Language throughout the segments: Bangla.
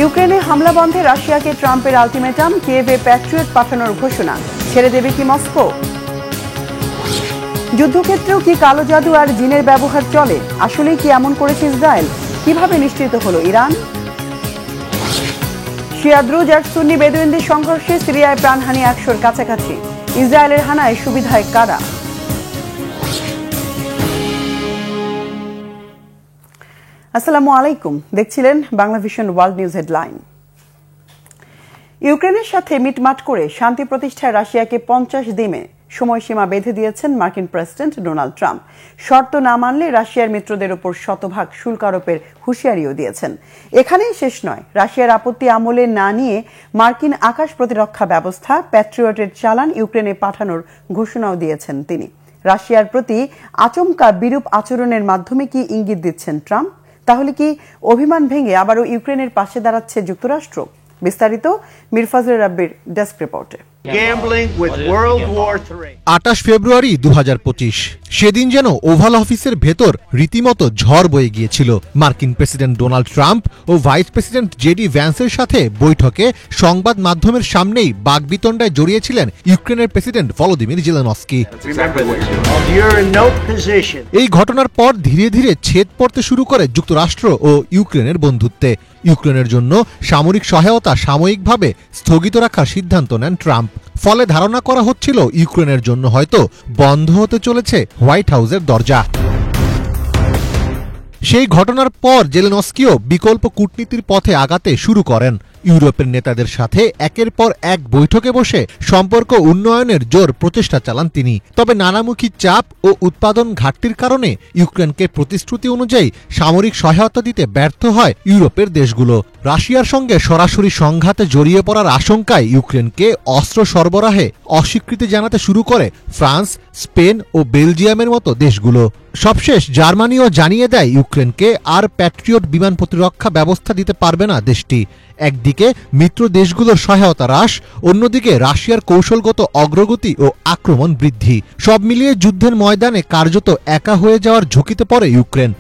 ইউক্রেনে হামলা বন্ধে রাশিয়াকে ট্রাম্পের আলটিমেটাম, কিয়েভে প্যাট্রিয়ট পাঠানোর ঘোষণা, ছেড়ে দেবে কি মস্কো? যুদ্ধক্ষেত্রেও কি কালো জাদু আর জিনের ব্যবহার চলে? আসলেই কি এমন করেছে ইসরায়েল? কিভাবে নিশ্চিত হলো ইরান? শিয়া দ্রুজ আর সুন্নি বেদুইনদের সংঘর্ষে সিরিয়ায় প্রাণহানি 100-র কাছাকাছি। ইসরায়েলের হানায় সুবিধায় কারা? আসসালামু আলাইকুম, দেখছিলেন Bangla vision world news headline. ইউক্রেনের সাথে মিটমাট করে শান্তি প্রতিষ্ঠায় রাশিয়াকে 50 দিনে সময়সীমা বেঁধে দিয়েছেন মার্কিন প্রেসিডেন্ট ডোনাল্ড ট্রাম্প। শর্ত না মানলে রাশিয়ার মিত্রদের উপর শতভাগ শুল্ক আরোপের হুঁশিয়ারিও দিয়েছেন। এখানেই শেষ নয়, রাশিয়ার আপত্তি আমলে না নিয়ে মার্কিন আকাশ প্রতিরক্ষা ব্যবস্থা প্যাট্রিয়টের চালান ইউক্রেনে পাঠানোর ঘোষণাও দিয়েছেন তিনি। রাশিয়ার প্রতি আচমকা বিরূপ আচরণের মাধ্যমে কি ইঙ্গিত দিচ্ছেন ট্রাম্প? তাহলে কি অভিমান ভেঙে আবারও ইউক্রেনের পাশে দাঁড়াচ্ছে যুক্তরাষ্ট্র? বিস্তারিত মীর ফজলে রাব্বির ডেস্ক রিপোর্টে। 28 ফেব্রুয়ারি 2025, সেদিন যেন ওভাল অফিসের ভেতর রীতিমতো ঝড় বয়ে গিয়েছিল। মার্কিন প্রেসিডেন্ট ডোনাল্ড ট্রাম্প ও ভাইস প্রেসিডেন্ট জেডি ভ্যান্সের সাথে বৈঠকে সংবাদ মাধ্যমের সামনেই বাকবিতণ্ডায় জড়িয়েছিলেন ইউক্রেনের প্রেসিডেন্ট ভলোদিমির জেলেনস্কি। এই ঘটনার পর ধীরে ধীরে ছেদ পড়তে শুরু করে যুক্তরাষ্ট্র ও ইউক্রেনের বন্ধুত্বে। ইউক্রেনের জন্য সামরিক সহায়তা সাময়িকভাবে স্থগিত রাখার সিদ্ধান্ত নেন ট্রাম্প। ফলে ধারণা করা হচ্ছিল ইউক্রেনের জন্য হয়তো বন্ধ হতে চলেছে হোয়াইট হাউসের দরজা। সেই ঘটনার পর জেলেনস্কিও বিকল্প কূটনীতির পথে আগাতে শুরু করেন। ইউরোপের নেতাদের সাথে একের পর এক বৈঠকে বসে সম্পর্ক উন্নয়নের জোর প্রচেষ্টা চালান তিনি। তবে নানামুখী চাপ ও উৎপাদন ঘাটতির কারণে ইউক্রেনকে প্রতিশ্রুতি অনুযায়ী সামরিক সহায়তা দিতে ব্যর্থ হয় ইউরোপের দেশগুলো। রাশিয়ার সঙ্গে সরাসরি সংঘাতে জড়িয়ে পড়ার আশঙ্কায় ইউক্রেনকে অস্ত্র সরবরাহে অস্বীকৃতি জানাতে শুরু করে ফ্রান্স, স্পেন ও বেলজিয়ামের মতো দেশগুলো। সবশেষ জার্মানিও জানিয়ে দেয় ইউক্রেনকে আর প্যাট্রিয়ট বিমান প্রতিরক্ষা ব্যবস্থা দিতে পারবে না দেশটি। একদিকে মিত্র দেশগুলোর সহায়তা হ্রাস, অন্যদিকে রাশিয়ার কৌশলগত অগ্রগতি ও আক্রমণ বৃদ্ধি, সব মিলিয়ে যুদ্ধের ময়দানে কার্যত একা হয়ে যাওয়ার ঝুঁকিতে পড়ে ইউক্রেন।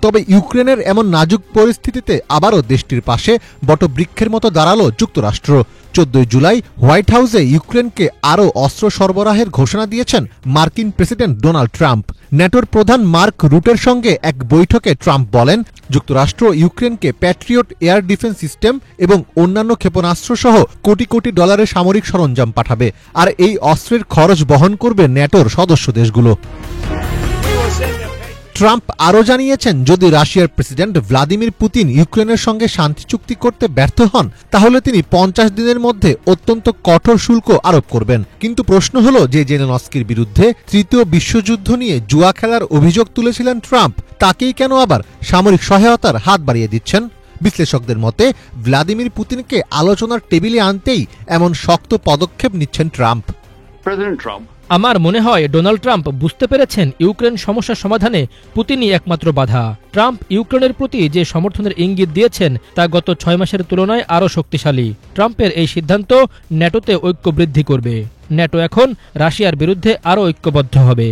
তবে ইউক্রেনের এমন নাজুক পরিস্থিতিতে আবারও দেশটির পাশে বটবৃক্ষের মতো দাঁড়ালো যুক্তরাষ্ট্র। 14 জুলাই হোয়াইট হাউসে ইউক্রেনকে আরও অস্ত্র সরবরাহের ঘোষণা দিয়েছেন মার্কিন প্রেসিডেন্ট ডোনাল্ড ট্রাম্প। ন্যাটোর প্রধান মার্ক রুটের সঙ্গে এক বৈঠকে ট্রাম্প বলেন, যুক্তরাষ্ট্র ইউক্রেনকে প্যাট্রিয়ট এয়ার ডিফেন্স সিস্টেম এবং অন্যান্য ক্ষেপণাস্ত্র সহ কোটি কোটি ডলারের সামরিক সরঞ্জাম পাঠাবে, আর এই অস্ত্রের খরচ বহন করবে ন্যাটোর সদস্য দেশগুলো। ট্রাম্প আরও জানিয়েছেন, যদি রাশিয়ার প্রেসিডেন্ট ভ্লাদিমির পুতিন ইউক্রেনের সঙ্গে শান্তি চুক্তি করতে ব্যর্থ হন, তাহলে তিনি 50 দিনের মধ্যে অত্যন্ত কঠোর শুল্ক আরোপ করবেন। কিন্তু প্রশ্ন হল, যে জেলেনস্কির বিরুদ্ধে তৃতীয় বিশ্বযুদ্ধ নিয়ে জুয়া খেলার অভিযোগ তুলেছিলেন ট্রাম্প, তাকেই কেন আবার সামরিক সহায়তার হাত বাড়িয়ে দিচ্ছেন? বিশ্লেষকদের মতে ভ্লাদিমির পুতিনকে আলোচনার টেবিলে আনতেই এমন শক্ত পদক্ষেপ নিচ্ছেন ট্রাম্প। আমার মনে হয় ডোনাল্ড ট্রাম্প বুঝতে পেরেছেন ইউক্রেন সমস্যার সমাধানে পুতিনই একমাত্র বাধা। ট্রাম্প ইউক্রেনের প্রতি যে সমর্থনের ইঙ্গিত দিয়েছেন তা গত 6 মাসের তুলনায় আরও শক্তিশালী। ট্রাম্পের এই সিদ্ধান্ত ন্যাটোতে ঐক্য বৃদ্ধি করবে। ন্যাটো এখন রাশিয়ার বিরুদ্ধে আরও ঐক্যবদ্ধ হবে।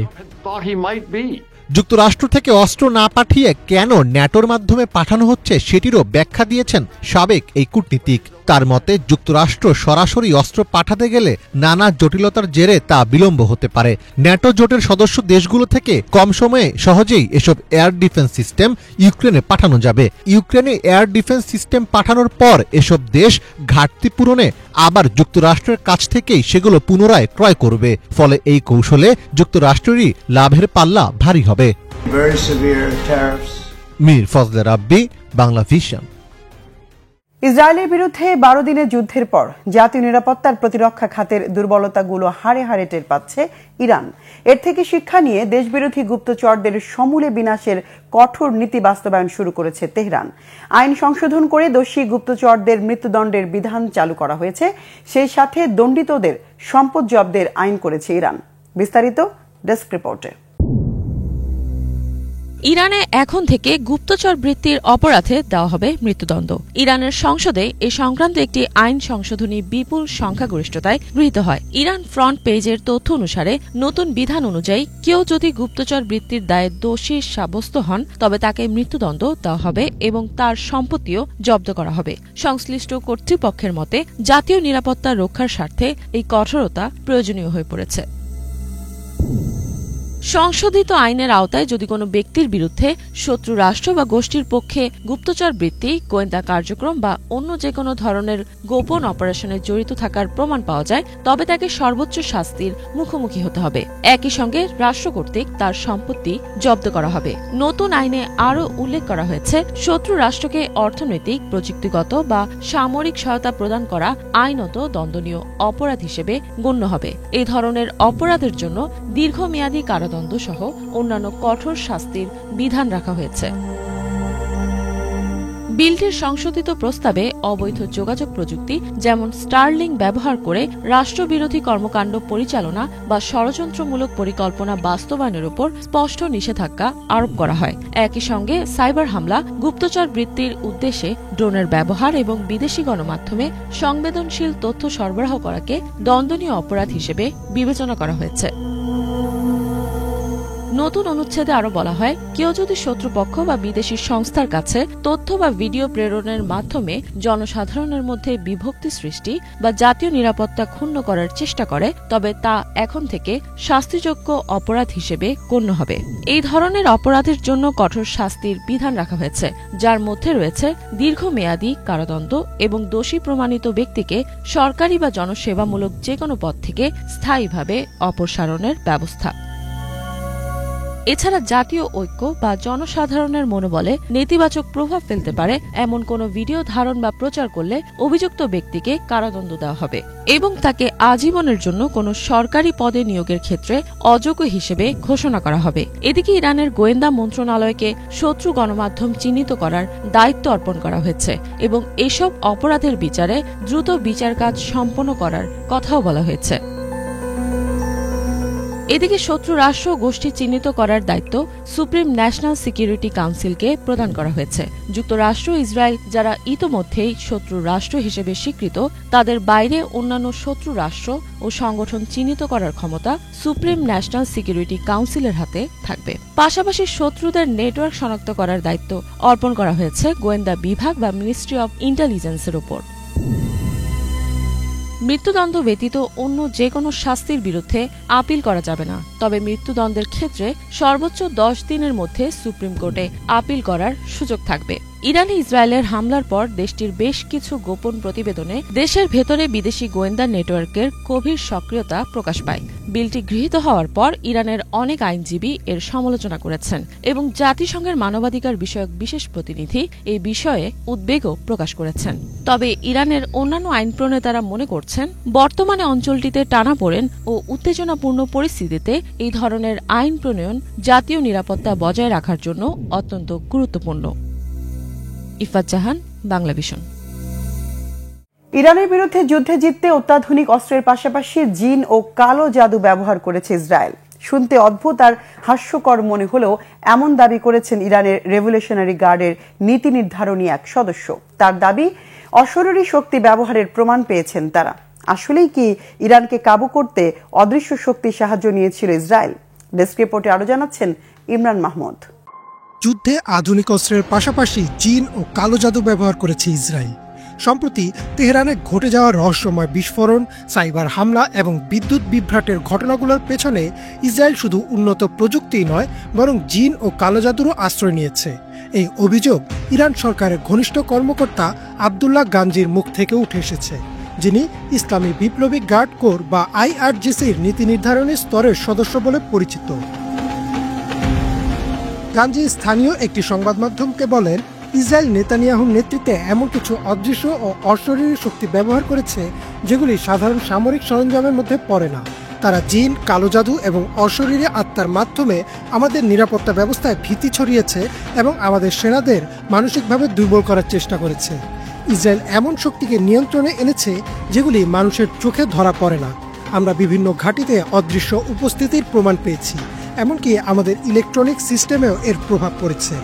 যুক্তরাষ্ট্র থেকে অস্ত্র না পাঠিয়ে কেন ন্যাটোর মাধ্যমে পাঠানো হচ্ছে সেটিরও ব্যাখ্যা দিয়েছেন সাবেক এই কূটনীতিক। তার মতে যুক্তরাষ্ট্র সরাসরি অস্ত্র পাঠাতে গেলে নানা জটিলতার জেরে তা বিলম্ব হতে পারে। ন্যাটো জোটের সদস্য দেশগুলো থেকে কম সময়ে সহজেই এসব এয়ার ডিফেন্স সিস্টেম ইউক্রেনে পাঠানো যাবে। ইউক্রেনে এয়ার ডিফেন্স সিস্টেম পাঠানোর পর এসব দেশ ঘাটতি পূরণে আবার যুক্তরাষ্ট্রের কাছ থেকেই সেগুলো পুনরায় ক্রয় করবে। ফলে এই কৌশলে যুক্তরাষ্ট্রেরই লাভের পাল্লা ভারী হবে। মীর ফজলে রাব্বি, বাংলা ভিশন। ইসরায়েলের বিরুদ্ধে 12 দিনের যুদ্ধের পর জাতীয় নিরাপত্তার প্রতিরক্ষা খাতের দুর্বলতাগুলো হাড়ে হাড়ে টের পাচ্ছে ইরান। এর থেকে শিক্ষা নিয়ে দেশবিরোধী গুপ্তচরদের সমূলে বিনাশের কঠোর নীতি বাস্তবায়ন শুরু করেছে তেহরান। আইন সংশোধন করে দোষী গুপ্তচরদের মৃত্যুদণ্ডের বিধান চালু করা হয়েছে। সেই সাথে দণ্ডিতদের সম্পদ জব্দের আইন করেছে ইরান। বিস্তারিত ডেস্ক রিপোর্টে। ইরানে এখন থেকে গুপ্তচর বৃত্তির অপরাধে দেওয়া হবে মৃত্যুদণ্ড। ইরানের সংসদে এ সংক্রান্ত একটি আইন সংশোধনী বিপুল সংখ্যাগরিষ্ঠতায় গৃহীত হয়। ইরান ফ্রন্ট পেজের তথ্য অনুসারে নতুন বিধান অনুযায়ী কেউ যদি গুপ্তচর বৃত্তির দায়ে দোষী সাব্যস্ত হন তবে তাকে মৃত্যুদণ্ড দেওয়া হবে এবং তার সম্পত্তিও জব্দ করা হবে। সংশ্লিষ্ট কর্তৃপক্ষের মতে জাতীয় নিরাপত্তা রক্ষার স্বার্থে এই কঠোরতা প্রয়োজনীয় হয়ে পড়েছে। সংশোধিত আইনের আওতায় যদি কোনো ব্যক্তির বিরুদ্ধে শত্রু রাষ্ট্র বা গোষ্ঠীর পক্ষে গুপ্তচর বৃত্তি, গোয়েন্দা কার্যক্রম বা অন্য যে কোনো ধরনের গোপন অপারেশনে জড়িত থাকার প্রমাণ পাওয়া যায় তবে তাকে সর্বোচ্চ শাস্তির মুখোমুখি হতে হবে। একই সঙ্গে রাষ্ট্র কর্তৃক তার সম্পত্তি জব্দ করা হবে। নতুন আইনে আরও উল্লেখ করা হয়েছে, শত্রু রাষ্ট্রকে অর্থনৈতিক, প্রযুক্তিগত বা সামরিক সহায়তা প্রদান করা আইনত দণ্ডনীয় অপরাধ হিসেবে গণ্য হবে। এই ধরনের অপরাধের জন্য দীর্ঘমেয়াদী কারাদণ্ড সহ অন্যান্য কঠোর শাস্তির বিধান রাখা হয়েছে। বিলটির সংশোধিত প্রস্তাবে অবৈধ যোগাযোগ প্রযুক্তি যেমন স্টারলিং ব্যবহার করে রাষ্ট্রবিরোধী কর্মকাণ্ড পরিচালনা বা ষড়যন্ত্রমূলক পরিকল্পনা বাস্তবায়নের উপর স্পষ্ট নিষেধাজ্ঞা আরোপ করা হয়। একই সঙ্গে সাইবার হামলা, গুপ্তচর বৃত্তির উদ্দেশ্যে ড্রোনের ব্যবহার এবং বিদেশি গণমাধ্যমে সংবেদনশীল তথ্য সরবরাহ করাকে দণ্ডনীয় অপরাধ হিসেবে বিবেচনা করা হয়েছে। নতুন অনুচ্ছেদে আরো বলা হয়, কেউ যদি শত্রুপক্ষ বা বিদেশি সংস্থার কাছে তথ্য বা ভিডিও প্রেরণের মাধ্যমে জনসাধারণের মধ্যে বিভক্তি সৃষ্টি বা জাতীয় নিরাপত্তা ক্ষুণ্ণ করার চেষ্টা করে তবে তা এখন থেকে শাস্তিযোগ্য অপরাধ হিসেবে গণ্য হবে। এই ধরনের অপরাধের জন্য কঠোর শাস্তির বিধান রাখা হয়েছে, যার মধ্যে রয়েছে দীর্ঘমেয়াদী কারাদণ্ড এবং দোষী প্রমাণিত ব্যক্তিকে সরকারি বা জনসেবামূলক যে কোনো পদ থেকে স্থায়ীভাবে অপসারণের ব্যবস্থা। এছাড়া জাতীয় ঐক্য বা জনসাধারণের মনোবলে নেতিবাচক প্রভাব ফেলতে পারে এমন কোনো ভিডিও ধারণ বা প্রচার করলে অভিযুক্ত ব্যক্তিকে কারাদণ্ড দেওয়া হবে এবং তাকে আজীবনের জন্য কোনো সরকারি পদে নিয়োগের ক্ষেত্রে অযোগ্য হিসেবে ঘোষণা করা হবে। এদিকে ইরানের গোয়েন্দা মন্ত্রণালয়কে শত্রু গণমাধ্যম চিহ্নিত করার দায়িত্ব অর্পণ করা হয়েছে এবং এসব অপরাধের বিচারে দ্রুত বিচার কাজ সম্পন্ন করার কথাও বলা হয়েছে। এদিকে শত্রু রাষ্ট্র গোষ্ঠী চিহ্নিত করার দায়িত্ব সুপ্রিম ন্যাশনাল সিকিউরিটি কাউন্সিলকে প্রদান করা হয়েছে। যুক্তরাষ্ট্র, ইসরায়েল যারা ইতোমধ্যেই শত্রু রাষ্ট্র হিসেবে স্বীকৃত, তাদের বাইরে অন্যান্য শত্রু রাষ্ট্র ও সংগঠন চিহ্নিত করার ক্ষমতা সুপ্রিম ন্যাশনাল সিকিউরিটি কাউন্সিলের হাতে থাকবে। পাশাপাশি শত্রুদের নেটওয়ার্ক শনাক্ত করার দায়িত্ব অর্পণ করা হয়েছে গোয়েন্দা বিভাগ বা মিনিস্ট্রি অব ইন্টেলিজেন্সের উপর। মৃত্যুদণ্ড ব্যতীত অন্য যে কোনো শাস্তির বিরুদ্ধে আপিল করা যাবে না, তবে মৃত্যুদণ্ডের ক্ষেত্রে সর্বোচ্চ 10 দিনের মধ্যে সুপ্রিম কোর্টে আপিল করার সুযোগ থাকবে। ইরানে ইসরায়েলের হামলার পর দেশটির বেশ কিছু গোপন প্রতিবেদনে দেশের ভেতরে বিদেশি গোয়েন্দা নেটওয়ার্কের গভীর সক্রিয়তা প্রকাশ পায়। বিলটি গৃহীত হওয়ার পর ইরানের অনেক আইনজীবী এর সমালোচনা করেছেন এবং জাতিসংঘের মানবাধিকার বিষয়ক বিশেষ প্রতিনিধি এই বিষয়ে উদ্বেগও প্রকাশ করেছেন। তবে ইরানের অন্যান্য আইন প্রণেতারা মনে করছেন, বর্তমানে অঞ্চলটিতে টানাপোড়েন ও উত্তেজনাপূর্ণ পরিস্থিতিতে এই ধরনের আইন প্রণয়ন জাতীয় নিরাপত্তা বজায় রাখার জন্য অত্যন্ত গুরুত্বপূর্ণ। ইফাত জাহান, বাংলা ভিশন। ইরানের বিরুদ্ধে যুদ্ধে জিততে অত্যাধুনিক অস্ত্রের পাশাপাশি জিন ও কালো জাদু ব্যবহার করেছে ইসরায়েল। শুনতে অদ্ভুত আর হাস্যকর মনে হলেও এমন দাবি করেছেন ইরানের রেভলিউশনারি গার্ডের নীতি নির্ধারণী এক সদস্য। তার দাবি, অশরীরী শক্তি ব্যবহারের প্রমাণ পেয়েছেন তারা। আসলেই কি ইরানকে কাবু করতে অদৃশ্য শক্তির সাহায্য নিয়েছিল ইসরায়েল? ডেস্ক রিপোর্টে আরো জানাচ্ছেন ইমরান মাহমুদ। যুদ্ধে আধুনিক অস্ত্রের পাশাপাশি জিন ও কালো জাদু ব্যবহার করেছে ইসরায়েল। সম্প্রতি তেহরানে ঘটে যাওয়া রহস্যময় বিস্ফোরণ, সাইবার হামলা এবং বিদ্যুৎ বিভ্রাটের ঘটনাগুলোর পেছনে ইসরায়েল শুধু উন্নত প্রযুক্তিই নয়, বরং জিন ও কালো জাদুরও আশ্রয় নিয়েছে। এই অভিযোগ ইরান সরকারের ঘনিষ্ঠ কর্মকর্তা আবদুল্লাহ গাঞ্জির মুখ থেকে উঠে এসেছে, যিনি ইসলামী বিপ্লবী গার্ড কোর বা IRGCর নীতি নির্ধারণী স্তরের সদস্য বলে পরিচিত। গাঞ্জি স্থানীয় একটি সংবাদ মাধ্যমকে বলেন, ইসরায়েল নেতানিয়াহুর নেতৃত্বে এমন কিছু অদৃশ্য ও অশরীরী শক্তি ব্যবহার করেছে যেগুলি সাধারণ সামরিক সরঞ্জামের মধ্যে পড়ে না। তারা জিন, কালো জাদু এবং অশরীরী আত্মার মাধ্যমে আমাদের নিরাপত্তা ব্যবস্থায় ভীতি ছড়িয়েছে এবং আমাদের সেনাদের মানসিকভাবে দুর্বল করার চেষ্টা করেছে। ইসরায়েল এমন শক্তিকে নিয়ন্ত্রণে এনেছে যেগুলি মানুষের চোখে ধরা পড়ে না। আমরা বিভিন্ন ঘাঁটিতে অদৃশ্য উপস্থিতির প্রমাণ পেয়েছি এমনকি আমাদের ইলেকট্রনিক সিস্টেমেও এর প্রভাব পড়েছে।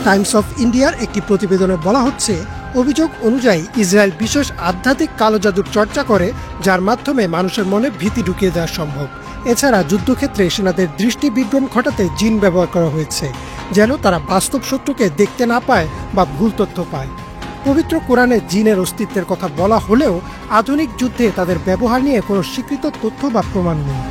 টাইমস অফ ইন্ডিয়ার একটি প্রতিবেদনে বলা হচ্ছে, অভিযোগ অনুযায়ী ইসরায়েল বিশেষ আধ্যাত্মিক কালো জাদুর চর্চা করে, যার মাধ্যমে মানুষের মনে ভীতি ঢুকিয়ে দেওয়া সম্ভব। এছাড়া যুদ্ধক্ষেত্রে সেনাদের দৃষ্টি বিভ্রম ঘটাতে জিন ব্যবহার করা হয়েছে, যেন তারা বাস্তব শত্রুকে দেখতে না পায় বা ভুল তথ্য পায়। পবিত্র কোরআনে জিনের অস্তিত্বের কথা বলা হলেও আধুনিক যুদ্ধে তাদের ব্যবহার নিয়ে কোনো স্বীকৃত তথ্য বা প্রমাণ নেই।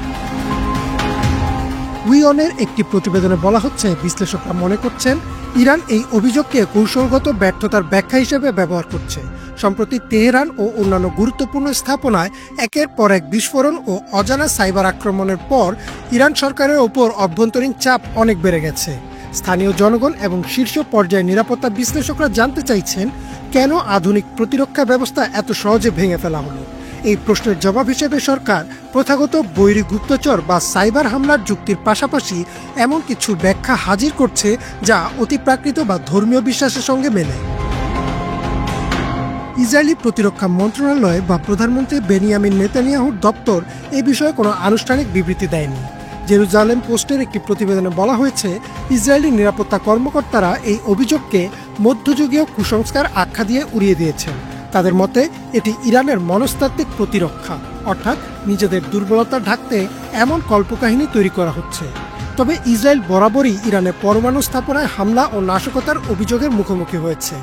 উইয়নের একটি প্রতিবেদনে বলা হচ্ছে, বিশ্লেষকরা মনে করছেন ইরান এই অভিযোগকে কৌশলগত ব্যর্থতার ব্যাখ্যা হিসেবে ব্যবহার করছে। সম্প্রতি তেহরান ও অন্যান্য গুরুত্বপূর্ণ স্থাপনায় একের পর এক বিস্ফোরণ ও অজানা সাইবার আক্রমণের পর ইরান সরকারের ওপর অভ্যন্তরীণ চাপ অনেক বেড়ে গেছে। স্থানীয় জনগণ এবং শীর্ষ পর্যায়ে নিরাপত্তা বিশ্লেষকরা জানতে চাইছেন, কেন আধুনিক প্রতিরক্ষা ব্যবস্থা এত সহজে ভেঙে ফেলা হলো। এই প্রশ্নের জবাব হিসেবে সরকার প্রথাগত বৈরী গুপ্তচর বা সাইবার হামলার যুক্তির পাশাপাশি এমন কিছু ব্যাখ্যা হাজির করছে যা অতিপ্রাকৃত বা ধর্মীয় বিশ্বাসের সঙ্গে মেলে। ইসরায়েলি প্রতিরক্ষা মন্ত্রণালয় বা প্রধানমন্ত্রী বেনিয়ামিন নেতানিয়াহুর দপ্তর এই বিষয়ে কোনো আনুষ্ঠানিক বিবৃতি দেয়নি। জেরুজালেম পোস্টের একটি প্রতিবেদনে বলা হয়েছে, ইসরায়েলি নিরাপত্তা কর্মকর্তারা এই অভিযোগকে মধ্যযুগীয় কুসংস্কার আখ্যা দিয়ে উড়িয়ে দিয়েছেন। তাদের মতে এটি ইরানের মনস্তাত্ত্বিক প্রতিরক্ষা, অর্থাৎ নিজেদের দুর্বলতা ঢাকতে এমন কল্পকাহিনী তৈরি করা হচ্ছে। তবে ইসরায়েল বরাবরই ইরানের পরমাণু স্থাপনায় হামলা ও নাশকতার অভিযোগের মুখোমুখি হয়েছে।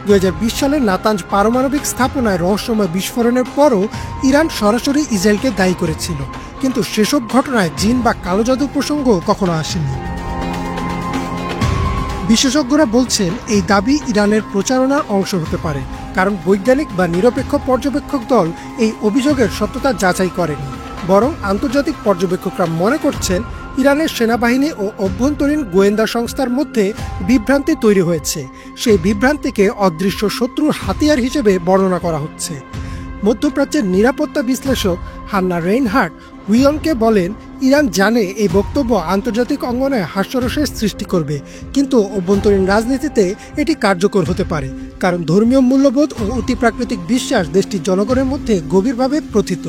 2020 সালে নাতাঞ্জ পারমাণবিক স্থাপনায় রহস্যময় বিস্ফোরণের পরও ইরান সরাসরি ইসরায়েলকে দায়ী করেছিল, কিন্তু সেসব ঘটনায় জিন বা কালো জাদু প্রসঙ্গ কখনো আসেনি। বিশেষজ্ঞরা বলছেন, এই দাবি ইরানের প্রচারণার অংশ হতে পারে, কারণ বৈজ্ঞানিক বা নিরপেক্ষ পর্যবেক্ষক দল এই অভিযোগের সত্যতা যাচাই করেনি। বরং আন্তর্জাতিক পর্যবেক্ষকরা মনে করছেন, ইরানের সেনাবাহিনী ও অভ্যন্তরীণ গোয়েন্দা সংস্থার মধ্যে বিভ্রান্তি তৈরি হয়েছে। সেই বিভ্রান্তিকে অদৃশ্য শত্রুর হাতিয়ার হিসেবে বর্ণনা করা হচ্ছে। মধ্যপ্রাচ্যের নিরাপত্তা বিশ্লেষক হান্না রেইনহার্ট উইয়নকে বলেন, ইরান জানে এই বক্তব্য আন্তর্জাতিক অঙ্গনে হাস্যরসের সৃষ্টি করবে, কিন্তু অভ্যন্তরীণ রাজনীতিতে এটি কার্যকর হতে পারে, কারণ ধর্মীয় মূল্যবোধ ও অতিপ্রাকৃতিক বিশ্বাস দেশটির জনগণের মধ্যে গভীরভাবে প্রথিত।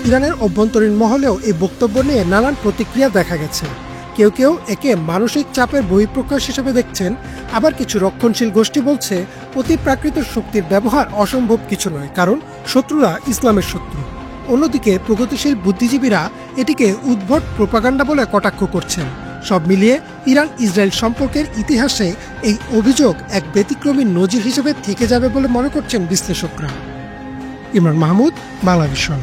ইরানের অভ্যন্তরীণ মহলেও এই বক্তব্য নিয়ে নানান প্রতিক্রিয়া দেখা গেছে। কেউ কেউ একে মানসিক চাপের বহিঃপ্রকাশ হিসেবে দেখছেন, আবার কিছু রক্ষণশীল গোষ্ঠী বলছে অতিপ্রাকৃত শক্তির ব্যবহার অসম্ভব কিছু নয়, কারণ শত্রুরা ইসলামের শত্রু। অন্যদিকে প্রগতিশীল বুদ্ধিজীবীরা এটিকে উদ্ভট প্রোপাগান্ডা বলে কটাক্ষ করছেন। সব মিলিয়ে ইরান ইসরায়েল সম্পর্কের ইতিহাসে এই অভিযোগ এক ব্যতিক্রমী নজির হিসেবে থেকে যাবে বলে মনে করছেন বিশ্লেষকরা। ইমরান মাহমুদ, বাংলাভিশন।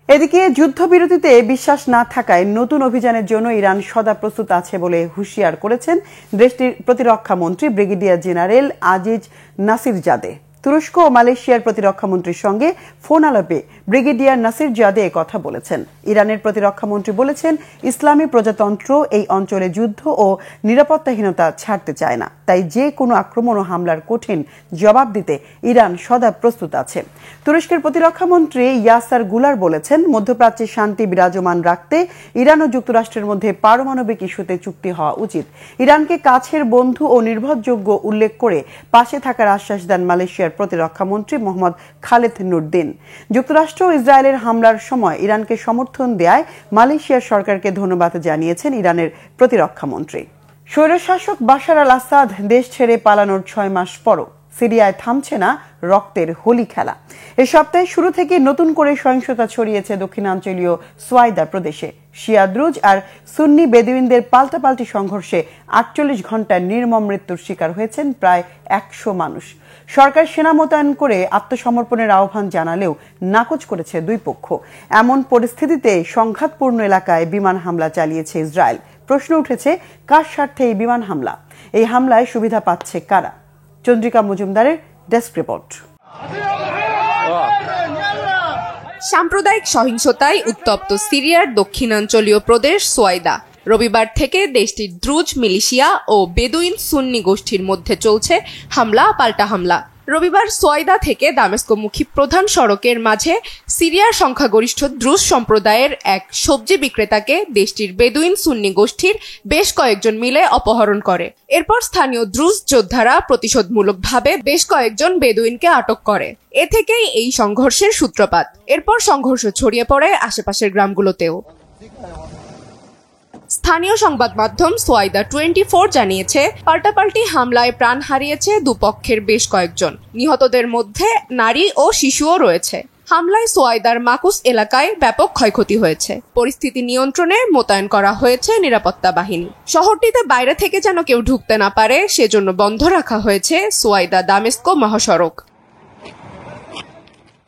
এদিকে যুদ্ধবিরতিতে বিশ্বাস না থাকায় নতুন অভিযানের জন্য ইরান সদা প্রস্তুত আছে বলে হুঁশিয়ার করেছেন দেশটির প্রতিরক্ষা মন্ত্রী ব্রিগেডিয়ার জেনারেল আজিজ নাসিরজাদে। তুরস্ক ও মালয়েশিয়ার প্রতিরক্ষা মন্ত্রীর সঙ্গে ফোন আলাপে ব্রিগেডিয়ার নাসিরজাদে কথা বলেছেন। ইরানের প্রতিরক্ষা মন্ত্রী বলেছেন, ইসলামী প্রজাতন্ত্র এই অঞ্চলে যুদ্ধ ও নিরাপত্তাহীনতা ছাড়তে চায় না, তাই যে কোনো আক্রমণ ও হামলার কঠিন জবাব দিতে ইরান সদা প্রস্তুত আছে। তুরস্কের প্রতিরক্ষা মন্ত্রী ইয়াসার গুলার বলেছেন, মধ্যপ্রাচ্যে শান্তি বিরাজমান রাখতে ইরান ও যুক্তরাষ্ট্রের মধ্যে পারমাণবিক ইস্যুতে চুক্তি হওয়া উচিত। ইরানকে কাছের বন্ধু ও নির্ভরযোগ্য উল্লেখ করে পাশে থাকার আশ্বাস দেন মালয়েশিয়ার প্রতিরক্ষা মন্ত্রী মোহাম্মদ খালেদ নুরদিন। যুক্তরাষ্ট্র ও ইসরায়েলের হামলার সময় ইরানকে সমর্থন দেয়ায় মালয়েশিয়ার সরকারকে ধন্যবাদ জানিয়েছেন ইরানের প্রতিরক্ষা মন্ত্রী। স্বৈরশাসক বাশার আল আসাদ দেশ ছেড়ে পালানোর 6 মাস পরও সিরিয়ায় থামছে না রক্তের হোলি খেলা। এই সপ্তাহে শুরু থেকে নতুন করে সহিংসতা ছড়িয়েছে দক্ষিণাঞ্চলীয় সোয়াইদা প্রদেশে। শিয়া দ্রুজ আর সুন্নি বেদুইনদের পাল্টাপাল্টি সংঘর্ষে 48 ঘণ্টায় নির্মম মৃত্যুর শিকার হয়েছেন প্রায় 100 মানুষ। সরকার সেনা মোতায়েন করে আত্মসমর্পণের আহ্বান জানালেও নাকচ করেছে দুই পক্ষ। এমন পরিস্থিতিতে সংঘাতপূর্ণ এলাকায় বিমান হামলা চালিয়েছে ইসরায়েল। প্রশ্ন উঠেছে, কার স্বার্থে এই বিমান হামলা? এই হামলায় সুবিধা পাচ্ছে কারা? চন্দ্রিকা মজুমদারের ডেস্ক রিপোর্ট। সাম্প্রদায়িক সহিংসতায় উত্তপ্ত সিরিয়ার দক্ষিণাঞ্চলীয় প্রদেশ সোয়াইদা। রবিবার থেকে দেশটির দ্রুজ মিলিশিয়া ও বেদুইন সুন্নি গোষ্ঠীর মধ্যে চলছে হামলা পাল্টা হামলা। রবিবার সোয়াইদা থেকে দামেস্কমুখী প্রধান সড়কের মাঝে সিরিয়ার সংখ্যাগরিষ্ঠ দ্রুজ সম্প্রদায়ের এক সবজি বিক্রেতাকে দেশটির বেদুইন সুন্নি গোষ্ঠীর বেশ কয়েকজন মিলে অপহরণ করে। এরপর স্থানীয় দ্রুজ যোদ্ধারা প্রতিশোধমূলকভাবে বেশ কয়েকজন বেদুইনকে আটক করে। এ থেকেই এই সংঘর্ষের সূত্রপাত। এরপর সংঘর্ষ ছড়িয়ে পড়ে আশেপাশের গ্রামগুলোতেও। স্থানীয় সংবাদ মাধ্যম সোয়াইদা 24 জানিয়েছে, পাল্টাপাল্টি হামলায় প্রাণ হারিয়েছে দুপক্ষের বেশ কয়েকজন। নিহতদের মধ্যে নারী ও শিশুও রয়েছে। হামলায় সোয়াইদার মাকুস এলাকায় ব্যাপক ক্ষয়ক্ষতি হয়েছে। পরিস্থিতি নিয়ন্ত্রণে মোতায়েন করা হয়েছে নিরাপত্তা বাহিনী। শহরটিতে বাইরে থেকে যেন কেউ ঢুকতে না পারে সেজন্য বন্ধ রাখা হয়েছে সোয়াইদা দামেস্ক মহাসড়ক।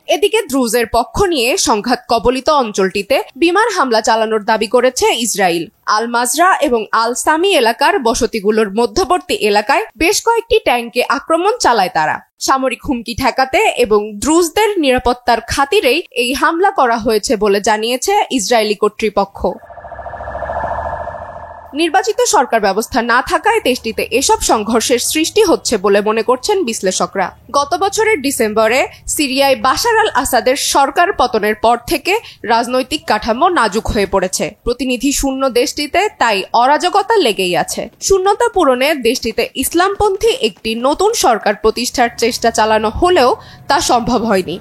এদিকে দ্রুজের পক্ষ নিয়ে সংঘাত কবলিত অঞ্চলটিতে বিমান হামলা চালানোর দাবি করেছে ইসরায়েল। আল মাজরা এবং আল সামি এলাকার বসতিগুলোর মধ্যবর্তী এলাকায় বেশ কয়েকটি ট্যাঙ্কে আক্রমণ চালায় তারা। সামরিক হুমকি ঠেকাতে এবং দ্রুজদের নিরাপত্তার খাতিরেই এই হামলা করা হয়েছে বলে জানিয়েছে ইসরায়েলি কর্তৃপক্ষ। নির্বাচিত সরকার ব্যবস্থা না থাকায় দেশটিতে এসব সংঘর্ষের সৃষ্টি হচ্ছে বলে মনে করছেন বিশ্লেষকরা। গত বছরের ডিসেম্বরে সিরিয়ায় বাশার আল আসাদের সরকার পতনের পর থেকে রাজনৈতিক কাঠামো নাজুক হয়ে পড়েছে। প্রতিনিধি শূন্য দেশটিতে তাই অরাজকতা লেগেই আছে। শূন্যতা পূরণে দেশটিতে ইসলামপন্থী একটি নতুন সরকার প্রতিষ্ঠার চেষ্টা চালানো হলেও তা সম্ভব হয়নি।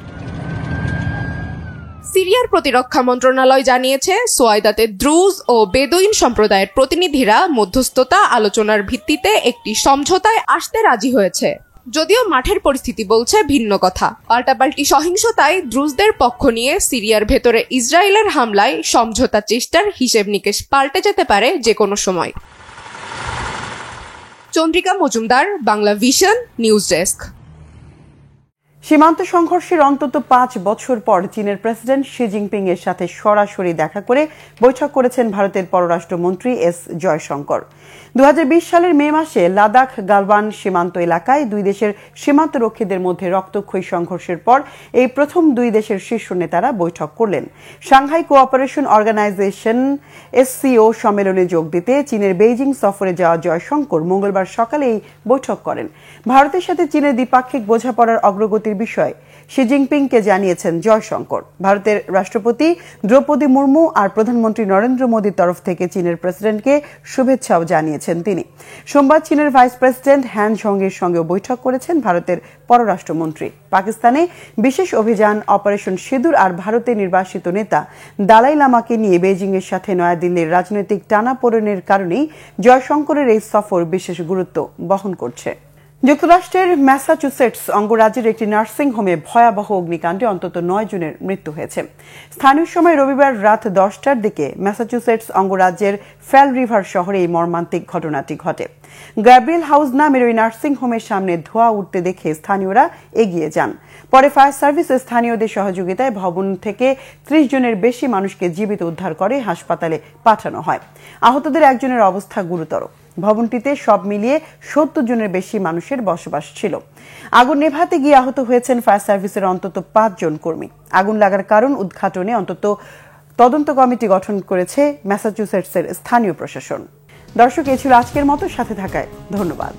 সিরিয়ার প্রতিরক্ষা মন্ত্রণালয় জানিয়েছে, সোয়াইদাতে দ্রুজ ও বেদুইন সম্প্রদায়ের প্রতিনিধিরা মধ্যস্থতা আলোচনার ভিত্তিতে একটি সমঝোতায় আসতে রাজি হয়েছে। যদিও মাঠের পরিস্থিতি বলছে ভিন্ন কথা। পাল্টাপাল্টি সহিংসতায় দ্রুজদের পক্ষ নিয়ে সিরিয়ার ভেতরে ইসরায়েলের হামলায় সমঝোতা চেষ্টার হিসেব নিকেশ পাল্টে যেতে পারে যে কোনো সময়। Chandrika Majumdar, Bangla vision, news desk. সীমান্ত সংঘর্ষের অন্তত 5 বছর পর চীনের প্রেসিডেন্ট শি জিনপিং এর সাথে সরাসরি দেখা করে বৈঠক করেছেন ভারতের পররাষ্ট্রমন্ত্রী এস জয়শঙ্কর। 2020 সালের মে মাসে লাদাখ গালওয়ান সীমান্ত এলাকায় দুই দেশের সীমান্তরক্ষীদের মধ্যে রক্তক্ষয়ী সংঘর্ষের পর এই প্রথম দুই দেশের শীর্ষ নেতারা বৈঠক করলেন। সাংহাই কোঅপারেশন অর্গানাইজেশন SCO সম্মেলনে যোগ দিতে চীনের বেইজিং সফরে যাওয়া জয়শঙ্কর মঙ্গলবার সকালে এই বৈঠক করেন। ভারতের সাথে চীনের দ্বিপাক্ষিক বোঝাপড়ার অগ্রগতির বিষয়ে শি জিনপিংকে জানিয়েছেন জয়শঙ্কর। ভারতের রাষ্ট্রপতি দ্রৌপদী মুর্মু আর প্রধানমন্ত্রী নরেন্দ্র মোদীর তরফ থেকে চীনের প্রেসিডেন্টকে শুভেচ্ছাও জানিয়েছেন তিনি। সোমবার চীনের ভাইস প্রেসিডেন্ট হ্যান ঝংয়ের সঙ্গে বৈঠক করেছেন ভারতের পররাষ্ট্রমন্ত্রী। পাকিস্তানে বিশেষ অভিযান অপারেশন সিঁদুর আর ভারতের নির্বাসিত নেতা দালাই লামাকে নিয়ে বেইজিং এর সাথে নয়াদিল্লির রাজনৈতিক টানাপোড়েনের কারণেই জয়শঙ্করের এই সফর বিশেষ গুরুত্ব বহন করছে। যুক্তরাষ্ট্রের ম্যাসাচুসেটস অঙ্গরাজ্যের একটি নার্সিং হোমে ভয়াবহ অগ্নিকাণ্ডে অন্তত 9 জনের মৃত্যু হয়েছে। স্থানীয় সময় রবিবার রাত 10টার দিকে ম্যাসাচুসেটস অঙ্গরাজ্যের ফেল রিভার শহরে এই মর্মান্তিক ঘটনাটি ঘটে। গ্যাব্রিয়েল হাউস নামের ওই নার্সিং হোমের সামনে ধোঁয়া উঠতে দেখে স্থানীয়রা এগিয়ে যান। পরে ফায়ার সার্ভিস স্থানীয়দের সহযোগিতায় ভবন থেকে 30 জনের বেশি মানুষকে জীবিত উদ্ধার করে হাসপাতালে পাঠানো হয়। আহতদের একজনের অবস্থা গুরুতর। ভবনটিতে সব মিলিয়ে 70 জনের বেশি মানুষের বসবাস ছিল। আগুন নেভাতে গিয়ে আহত হয়েছেন ফায়ার সার্ভিসের অন্তত 5 জন কর্মী। আগুন লাগার কারণ উদ্ঘাটনে অন্তত তদন্ত কমিটি গঠন করেছে ম্যাসাচুসেটসের স্থানীয় প্রশাসন। দর্শক, এ ছিল আজকের মতো। সাথে থাকায় ধন্যবাদ।